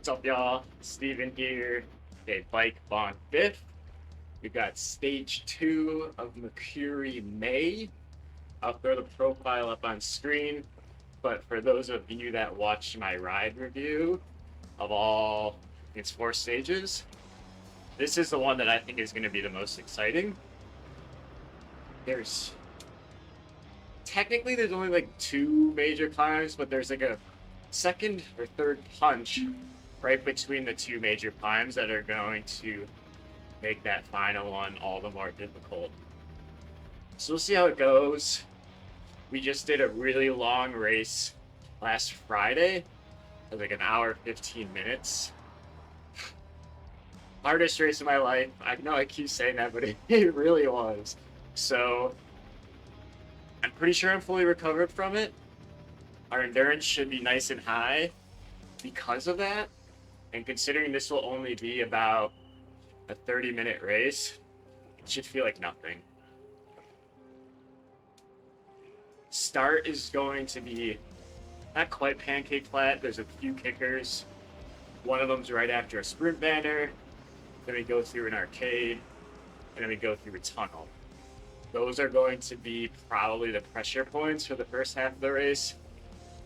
What's up, y'all? Steven here. Okay, Bike, Bonk, Biff. We got stage 2 of Makuri May. I'll throw the profile up on screen, but for those of you that watched my ride review of all its 4 stages, this is the one that I think is going to be the most exciting. There's only like 2 major climbs, but there's like a second or third punch right between the 2 major climbs that are going to make that final one all the more difficult. So we'll see how it goes. We just did a really long race last Friday. It was like an hour, 15 minutes. Hardest race of my life. I know I keep saying that, but it really was. So I'm pretty sure I'm fully recovered from it. Our endurance should be nice and high because of that. And considering this will only be about a 30-minute race, it should feel like nothing. Start is going to be not quite pancake flat. There's a few kickers. One of them's right after a sprint banner. Then we go through an arcade. And then we go through a tunnel. Those are going to be probably the pressure points for the first half of the race.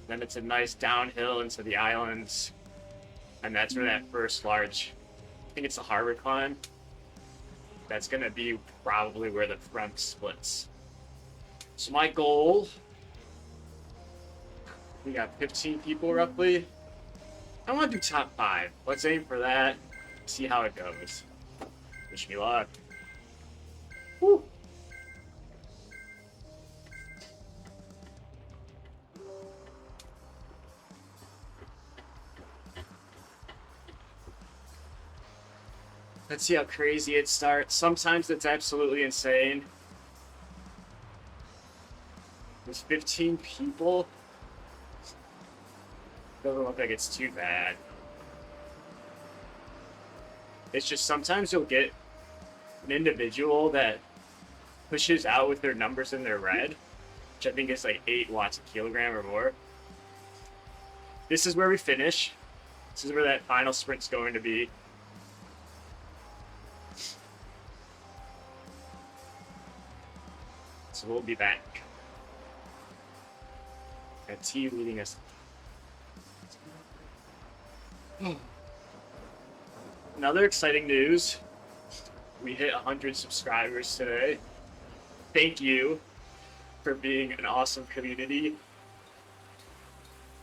Then it's a nice downhill into the islands. And that's where that first large, I think it's the harbor climb. That's going to be probably where the front splits. So my goal, we got 15 people roughly. I want to do top 5. Let's aim for that. See how it goes. Wish me luck. Woo! Let's see how crazy it starts. Sometimes it's absolutely insane. There's 15 people. Doesn't look like it's too bad. It's just sometimes you'll get an individual that pushes out with their numbers in their red, which I think is like 8 watts a kilogram or more. This is where we finish. This is where that final sprint's going to be. So we'll be back. And T leading us. Another exciting news. We hit 100 subscribers today. Thank you for being an awesome community. I'm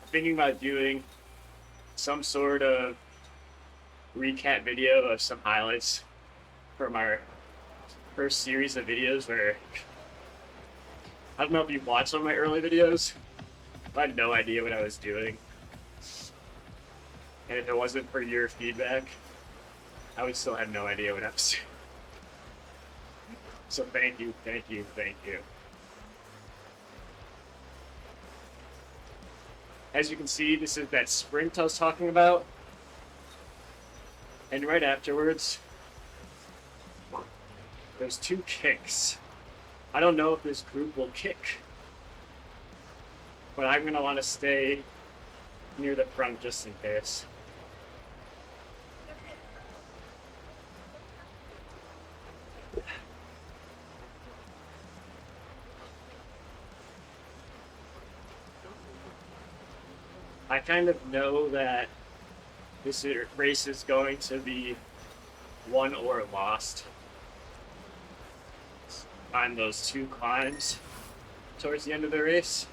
thinking about doing some sort of recap video of some highlights from our first series of videos where I don't know if you've watched some of my early videos, but I had no idea what I was doing. And if it wasn't for your feedback, I would still have no idea what I was doing. So thank you, thank you, thank you. As you can see, this is that sprint I was talking about. And right afterwards, there's 2 kicks. I don't know if this group will kick, but I'm going to want to stay near the front just in case. I kind of know that this race is going to be won or lost on those 2 climbs towards the end of the race.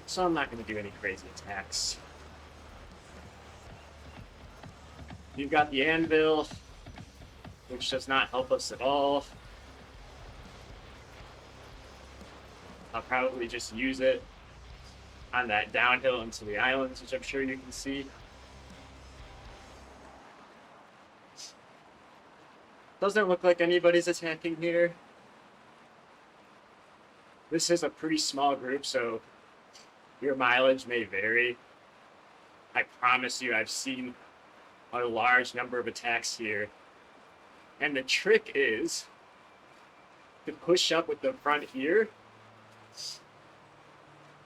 So I'm not going to do any crazy attacks. You've got the anvil, which does not help us at all. I'll probably just use it on that downhill into the islands, which I'm sure you can see. Doesn't look like anybody's attacking here. This is a pretty small group, so your mileage may vary. I promise you, I've seen a large number of attacks here. And the trick is to push up with the front here,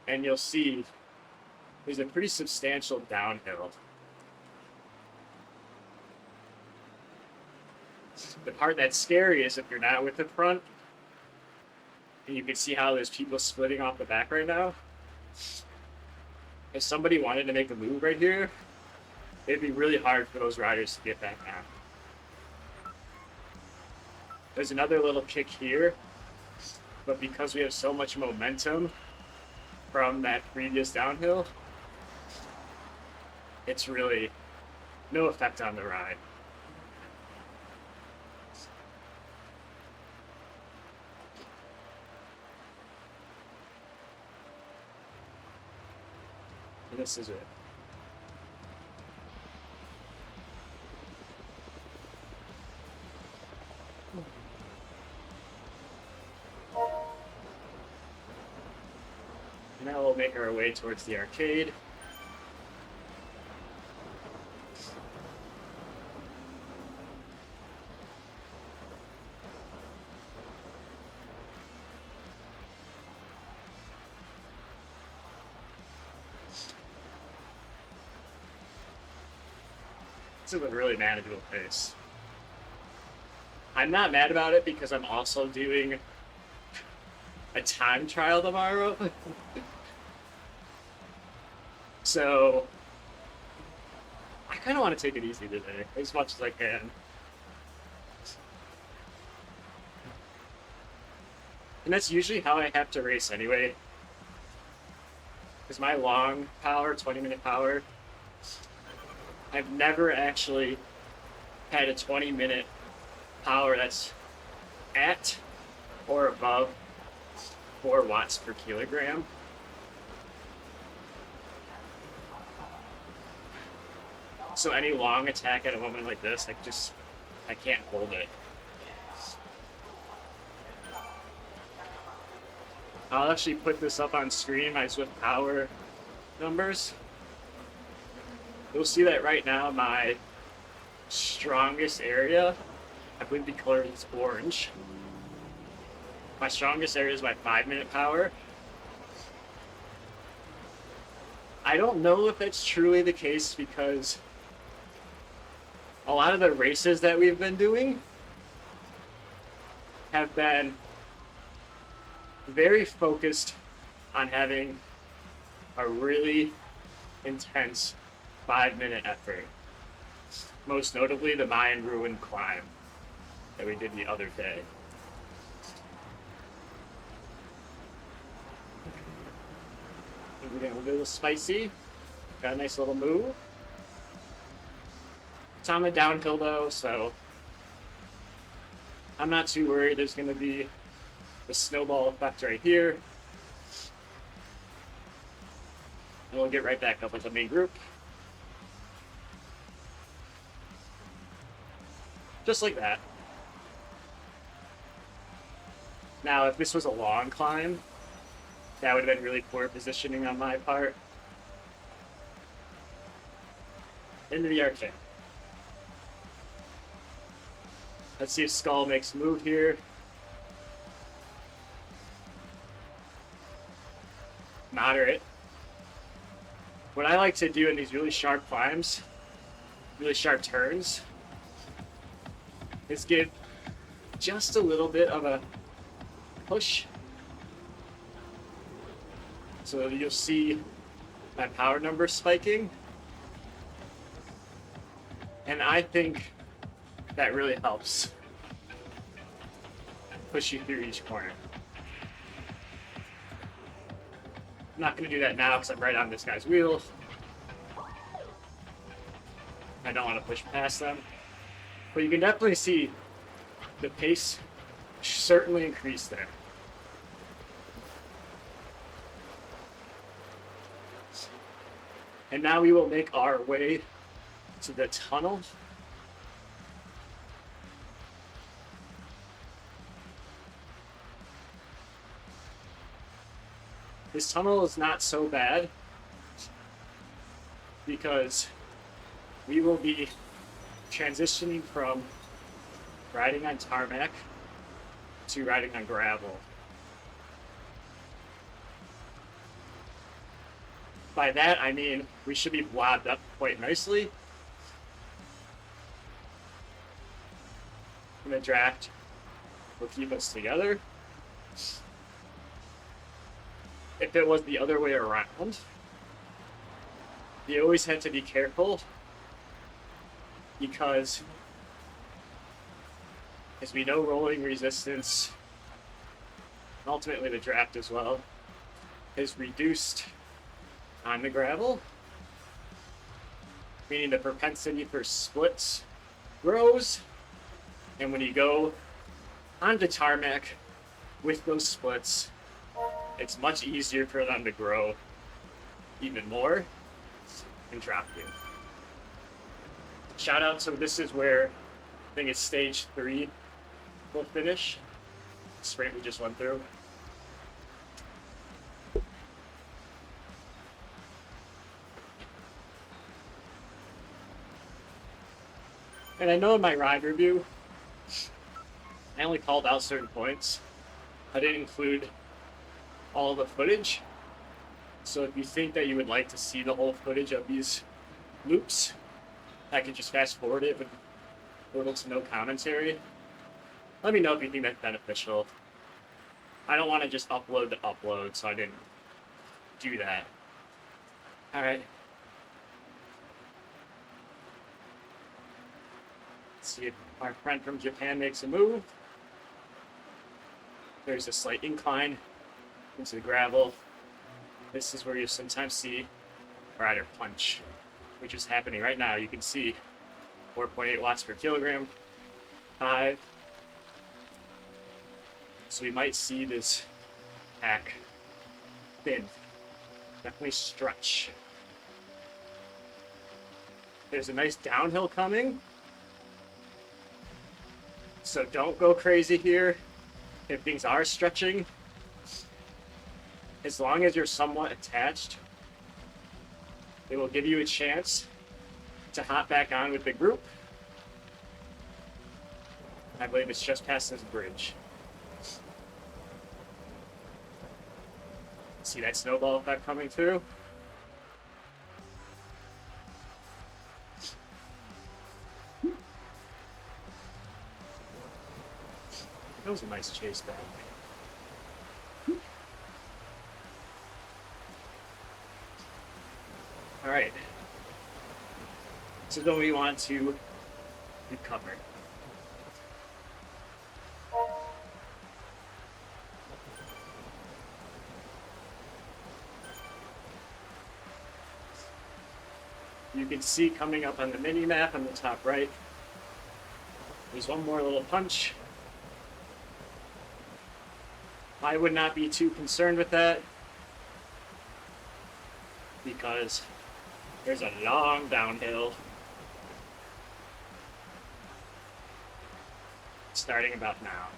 and you'll see there's a pretty substantial downhill. The part that's scary is if you're not with the front, and you can see how there's people splitting off the back right now. If somebody wanted to make a move right here, it'd be really hard for those riders to get back on. There's another little kick here, but because we have so much momentum from that previous downhill, it's really no effect on the ride. And this is it. Now we'll make our way towards the arcade. It's a really manageable pace. I'm not mad about it because I'm also doing a time trial tomorrow. So I kind of want to take it easy today, as much as I can. And that's usually how I have to race anyway. Because my long power, 20-minute power, I've never actually had a 20-minute power that's at or above 4 watts per kilogram. So any long attack at a moment like this, I can't hold it. I'll actually put this up on screen, my Zwift power numbers. You'll see that right now my strongest area, I believe the color is orange. My strongest area is my 5-minute power. I don't know if that's truly the case because a lot of the races that we've been doing have been very focused on having a really intense 5-minute effort. Most notably the Mayan Ruin climb that we did the other day. We're getting a little spicy. Got a nice little move. It's on the downhill though, so I'm not too worried. There's going to be the snowball effect right here. And we'll get right back up with the main group. Just like that. Now, if this was a long climb, that would have been really poor positioning on my part. Into the arcade. Let's see if Skull makes a move here. Moderate. What I like to do in these really sharp climbs, really sharp turns, is give just a little bit of a push. So you'll see my power number spiking. And I think that really helps push you through each corner. I'm not going to do that now because I'm right on this guy's wheel. I don't want to push past them. But you can definitely see the pace certainly increased there. And now we will make our way to the tunnel. This tunnel is not so bad because we will be transitioning from riding on tarmac to riding on gravel. By that, I mean we should be blobbed up quite nicely. And the draft will keep us together. If it was the other way around, you always had to be careful because, as we know, rolling resistance, and ultimately the draft as well, is reduced on the gravel, meaning the propensity for splits grows, and when you go onto tarmac with those splits, it's much easier for them to grow even more and drop you. Shout out, so this is where I think it's stage 3 will finish. Sprint we just went through. And I know in my ride review, I only called out certain points. I didn't include all the footage. So if you think that you would like to see the whole footage of these loops, I can just fast forward it with little to no commentary. Let me know if you think that's beneficial. I don't want to just upload the upload, so I didn't do that. All right. Let's see if our friend from Japan makes a move. There's a slight incline into the gravel. This is where you sometimes see a rider punch, which is happening right now. You can see 4.8 watts per kilogram, 5. So we might see this pack thin, definitely stretch. There's a nice downhill coming, so don't go crazy here if things are stretching. As long as you're somewhat attached, it will give you a chance to hop back on with the group. I believe it's just past this bridge. See that snowball effect coming through? That was a nice chase back. All right. This is what we want to recover. You can see coming up on the mini map on the top right, there's one more little punch. I would not be too concerned with that because there's a long downhill starting about now.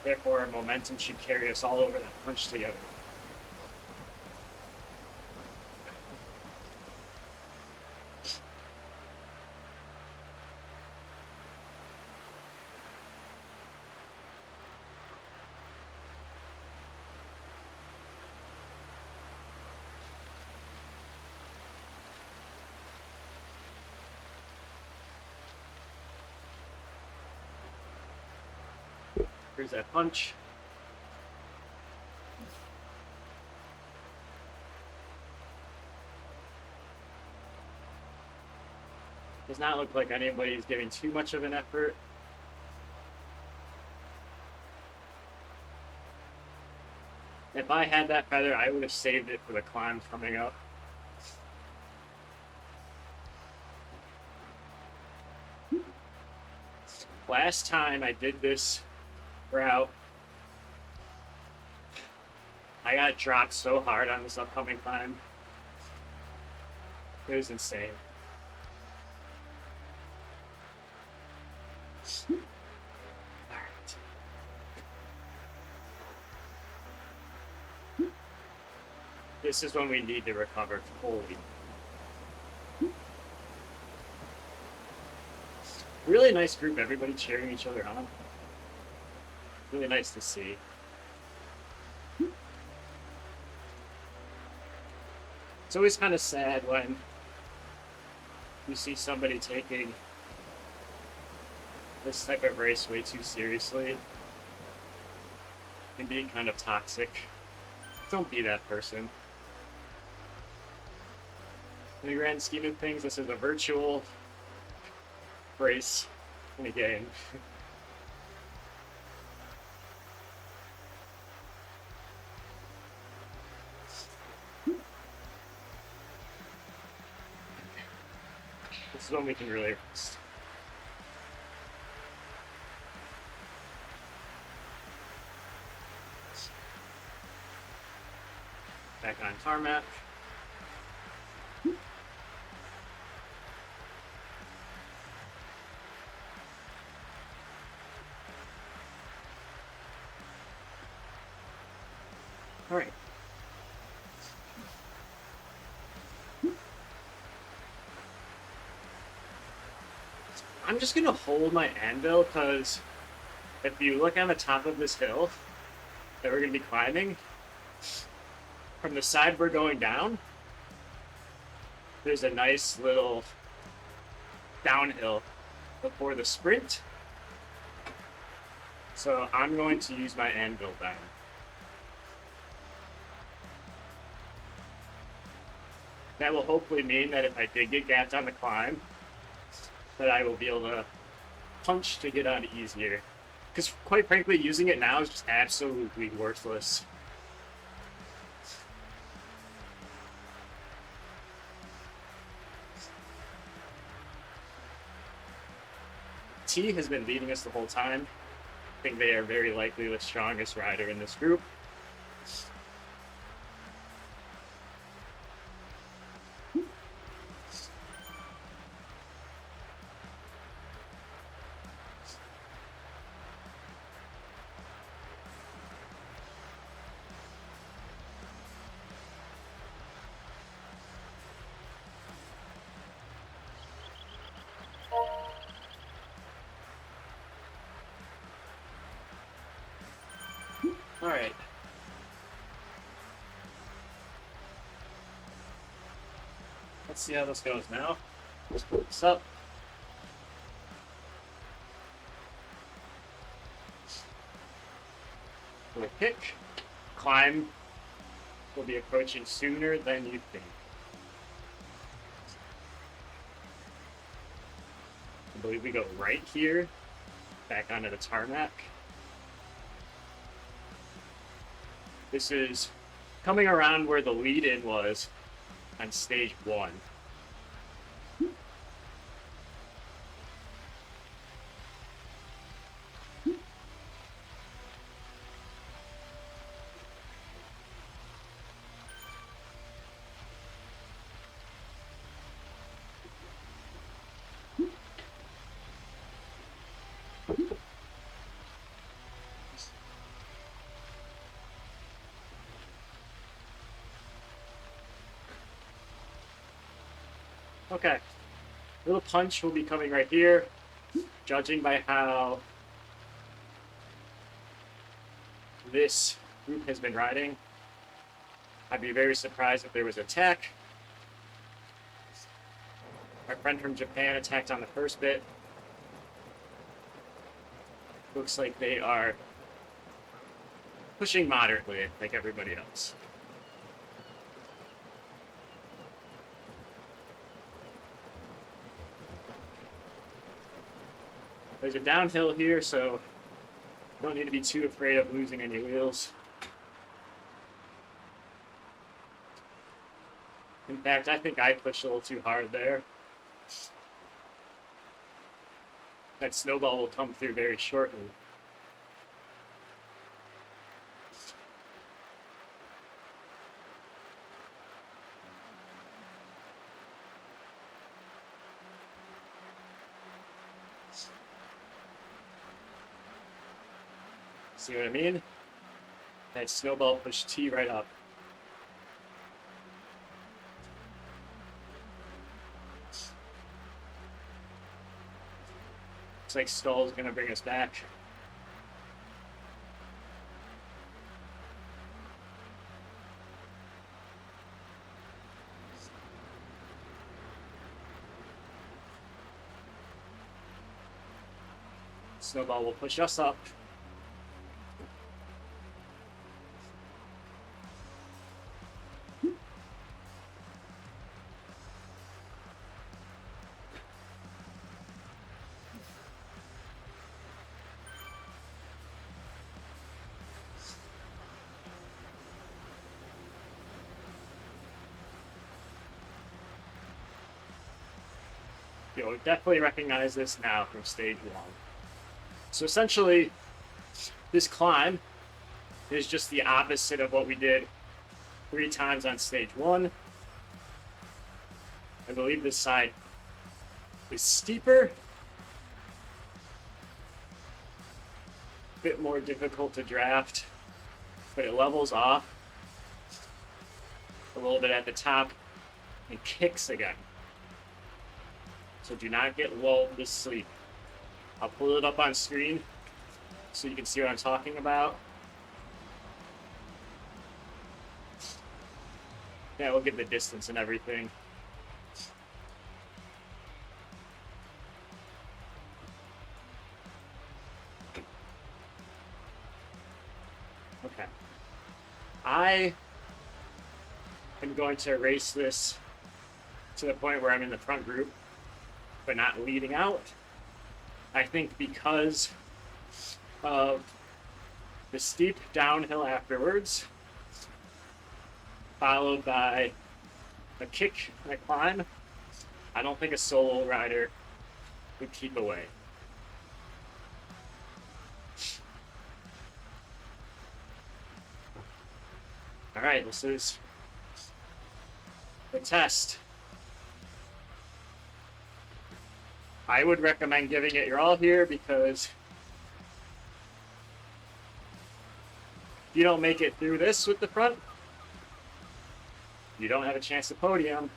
Therefore, momentum should carry us all over that punch together. Here's that punch. Does not look like anybody is giving too much of an effort. If I had that feather, I would have saved it for the climb coming up. Last time I did this route, I got dropped so hard on this upcoming climb. It was insane. Alright. This is when we need to recover fully. Really nice group, everybody cheering each other on. Really nice to see. It's always kind of sad when you see somebody taking this type of race way too seriously and being kind of toxic. Don't be that person. In the grand scheme of things, this is a virtual race in a game. This is when we can really rest. Back on tarmac. All right. I'm just gonna hold my anvil because if you look on the top of this hill that we're gonna be climbing, from the side we're going down, there's a nice little downhill before the sprint. So I'm going to use my anvil then. That will hopefully mean that if I did get gapped on the climb, that I will be able to punch to get on easier. Because quite frankly, using it now is just absolutely worthless. T has been leading us the whole time. I think they are very likely the strongest rider in this group. All right. Let's see how this goes now. Let's put this up. We'll pick. Climb will be approaching sooner than you think. I believe we go right here, back onto the tarmac. This is coming around where the lead-in was on stage 1. Okay, little punch will be coming right here, judging by how this group has been riding. I'd be very surprised if there was attack. Our friend from Japan attacked on the first bit. Looks like they are pushing moderately, like everybody else. There's a downhill here, so don't need to be too afraid of losing any wheels. In fact, I think I pushed a little too hard there. That snowball will come through very shortly. See what I mean? That snowball pushed T right up. Looks like Skull's gonna bring us back. Snowball will push us up. You'll definitely recognize this now from stage 1. So essentially, this climb is just the opposite of what we did 3 times on stage 1. I believe this side is steeper, a bit more difficult to draft, but it levels off a little bit at the top and kicks again. So do not get lulled to sleep. I'll pull it up on screen so you can see what I'm talking about. Yeah, we'll get the distance and everything. Okay. I am going to erase this to the point where I'm in the front group, but not leading out. I think because of the steep downhill afterwards, followed by a kick and a climb, I don't think a solo rider would keep away. All right, this is the test. I would recommend giving it your all here because if you don't make it through this with the front, you don't have a chance to podium.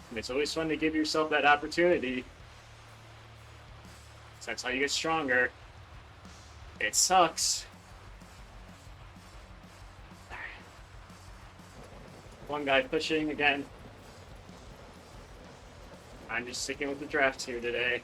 And it's always fun to give yourself that opportunity. So that's how you get stronger. It sucks. One guy pushing again. I'm just sticking with the drafts here today.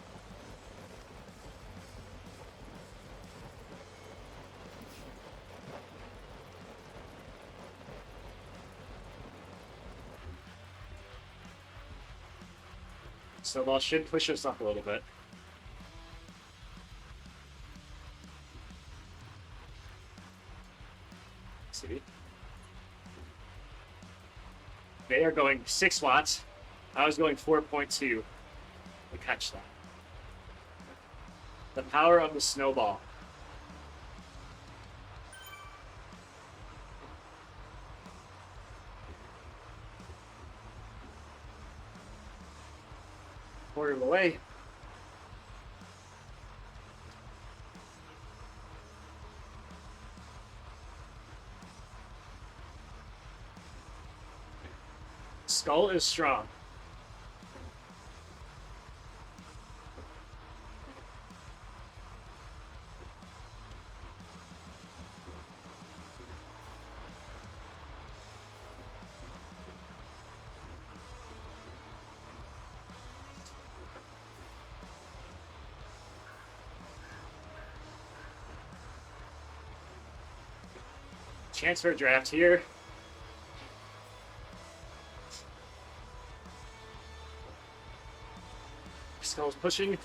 Snowball should push us up a little bit. See? They are going 6 watts. I was going 4.2 to catch that. The power of the snowball. Quarter of the way. Skull is strong. Chance for a draft here. Skull's pushing.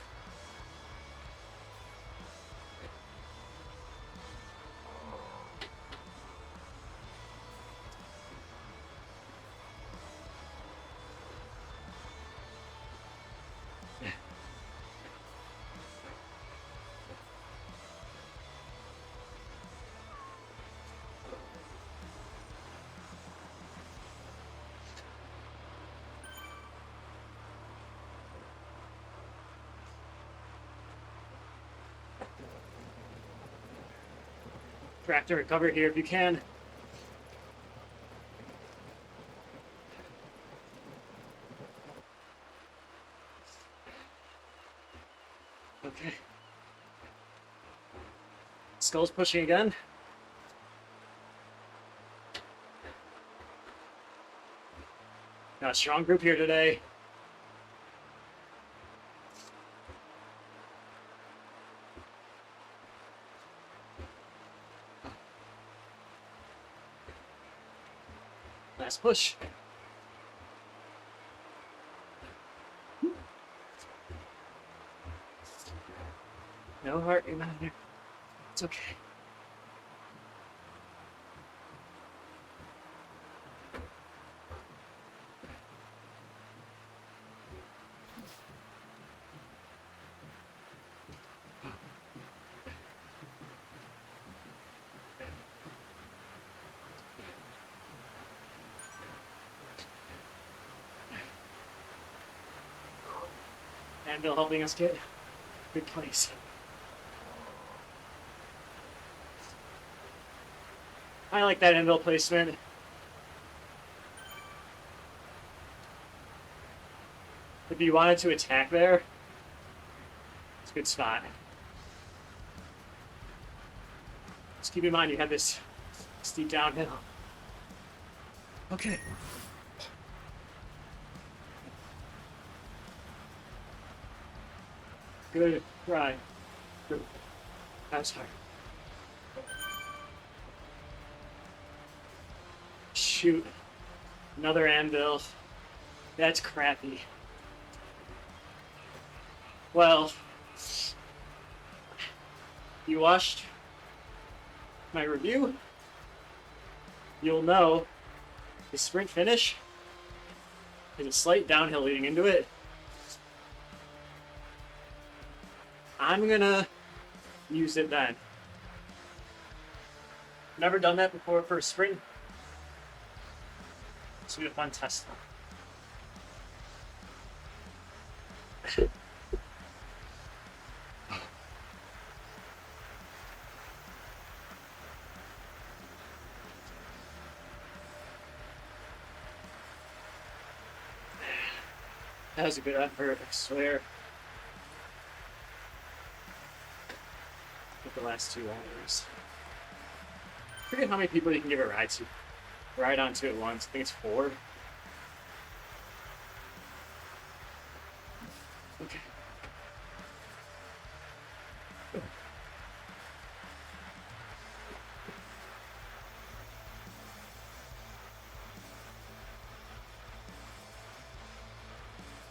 Try to recover here if you can. Okay. Skull's pushing again. Got a strong group here today. Last push. No heart reminder. It's okay. Anvil helping us get good place. I like that anvil placement. If you wanted to attack there, it's a good spot. Just keep in mind you have this steep downhill. Okay. Good. Right. Good. That's hard. Shoot. Another anvil. That's crappy. Well, you watched my review, you'll know the sprint finish is a slight downhill leading into it. I'm gonna use it then. Never done that before for a sprint. This will be a fun test. That was a good effort, I swear. With the last 2 hours. I forget how many people you can give a ride onto at once. I think it's 4. Okay.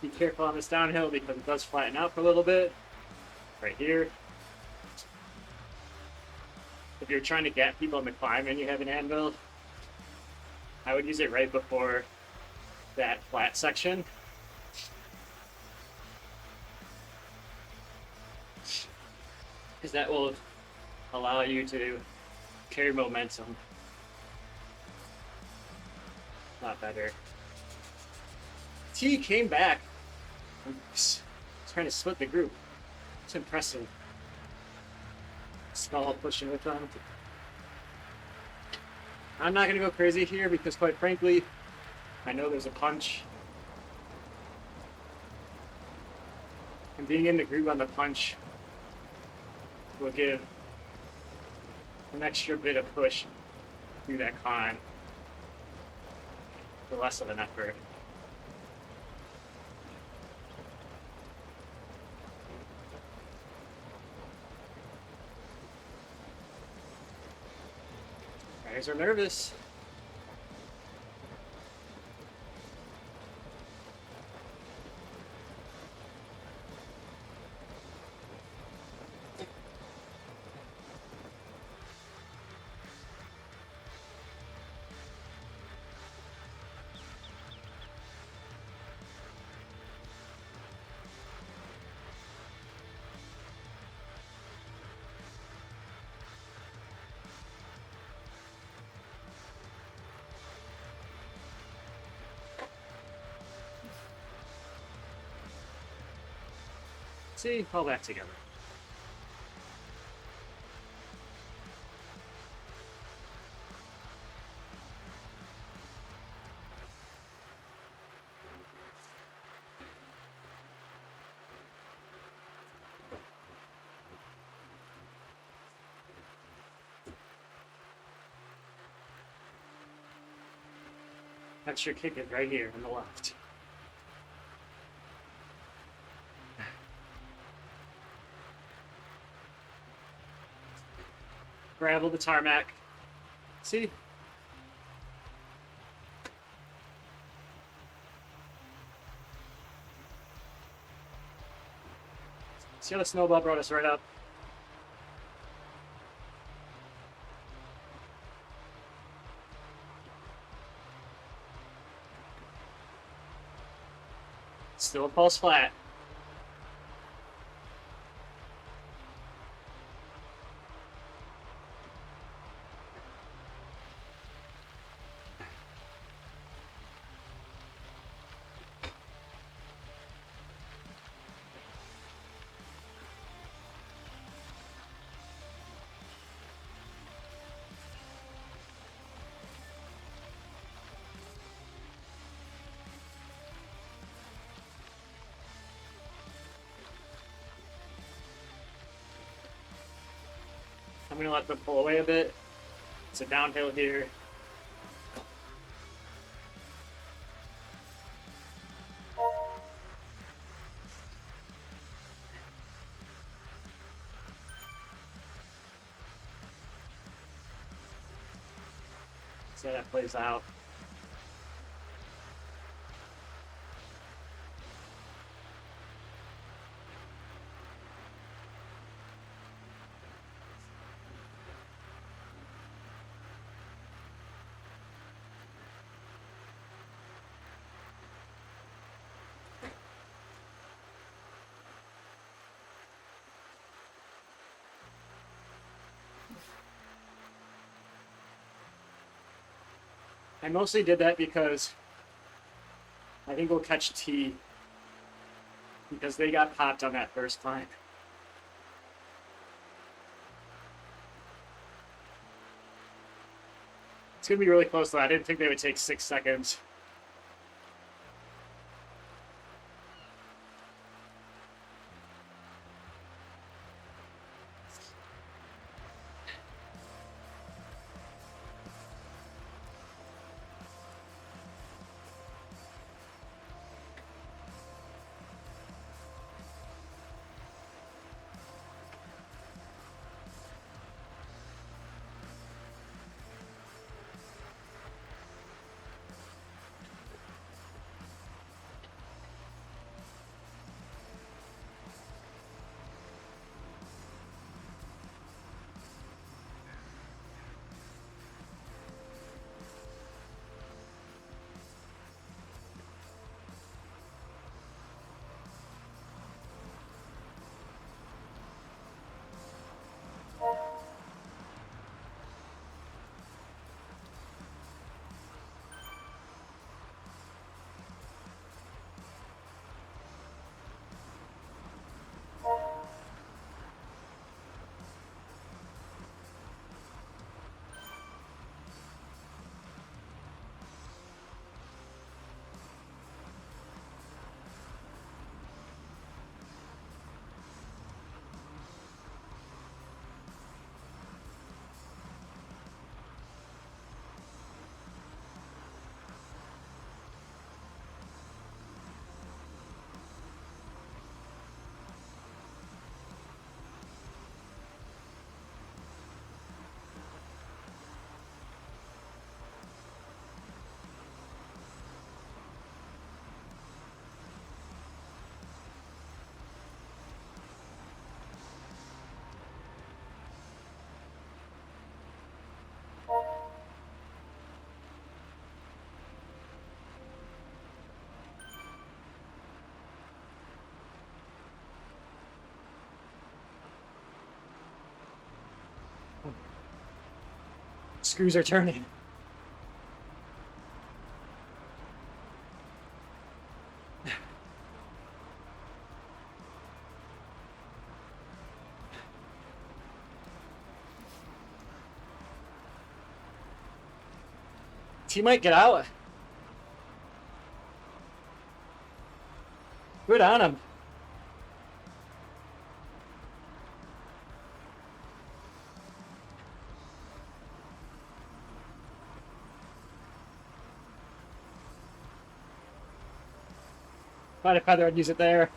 Be careful on this downhill because it does flatten out for a little bit. Right here. If you're trying to get people on the climb and you have an anvil, I would use it right before that flat section. Because that will allow you to carry momentum a lot better. T came back. He's trying to split the group. It's impressive. Skull pushing with them. I'm not going to go crazy here because, quite frankly, I know there's a punch. And being in the group on the punch will give an extra bit of push through that climb for less of an effort. Guys are nervous. See, all back together. That's your kick it right here on the left. Gravel the tarmac. See? See how the snowball brought us right up? Still a false flat. I'm gonna let them pull away a bit. It's a downhill here. See how that plays out. I mostly did that because I think we'll catch T because they got popped on that first climb. It's gonna be really close though. I didn't think they would take 6 seconds. Screws are turning. He might get out. Good on him. Find a feather and use it there.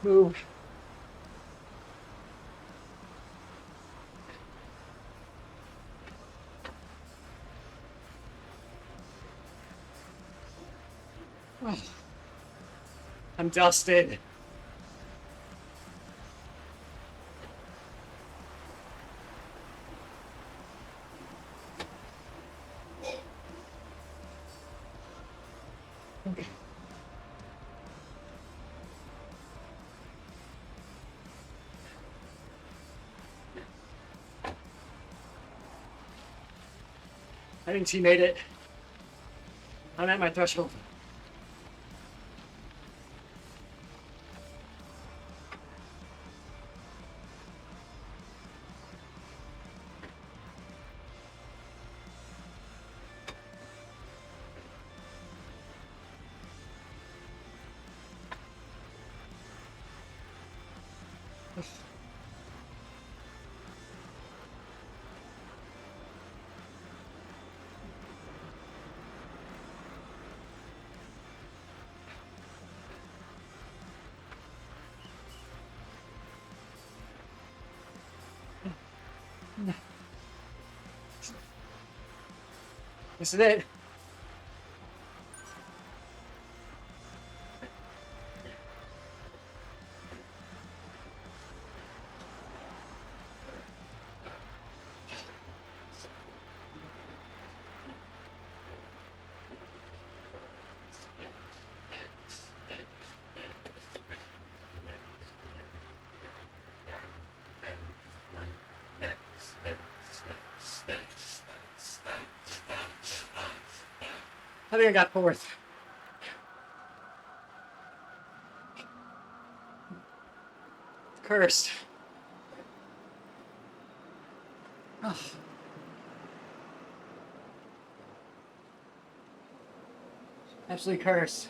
Move. Oh. I'm dusted. Okay. I think she made it. I'm at my threshold. This is it. I think I got fourth. Cursed. Oh. Absolutely cursed.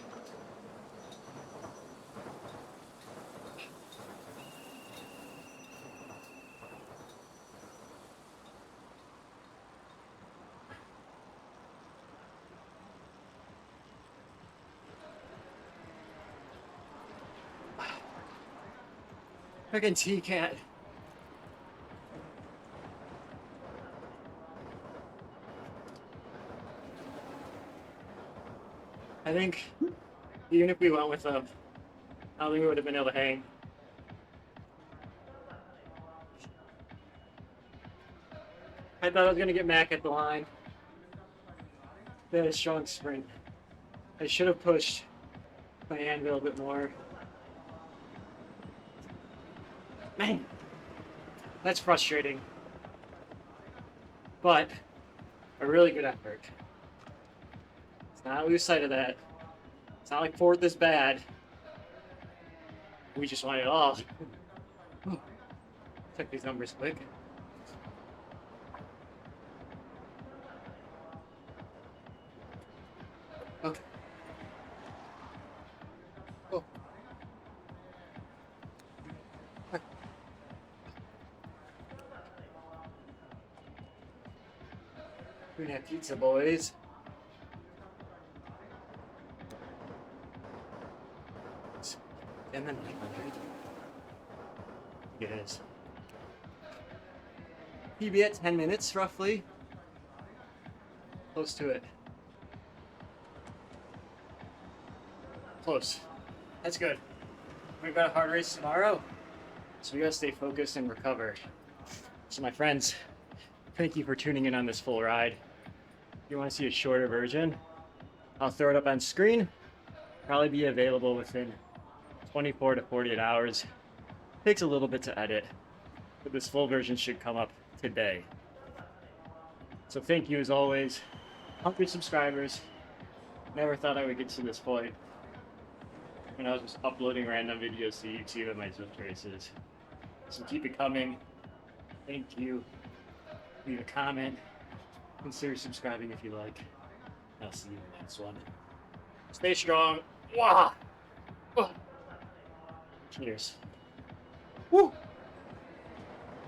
Fucking T-Cat. I think even if we went with them, I don't think we would have been able to hang. I thought I was gonna get Mac at the line. They had a strong sprint. I should have pushed my anvil a bit more. Man, that's frustrating. But a really good effort. Let's not lose sight of that. It's not like fourth is bad. We just want it all. Check these numbers quick. Okay. Oh. We're gonna have pizza, boys. And then 900. Yes. PB at 10 minutes, roughly. Close to it. Close. That's good. We've got a hard race tomorrow, so we gotta stay focused and recover. So my friends, thank you for tuning in on this full ride. If you want to see a shorter version, I'll throw it up on screen. Probably be available within 24 to 48 hours. Takes a little bit to edit, but this full version should come up today. So thank you as always. 100 subscribers. Never thought I would get to this point when I was just uploading random videos to YouTube and my Zwift races. So keep it coming. Thank you. Leave a comment. Consider subscribing if you like. I'll see you in the next one. Stay strong. Wah! Cheers. Woo!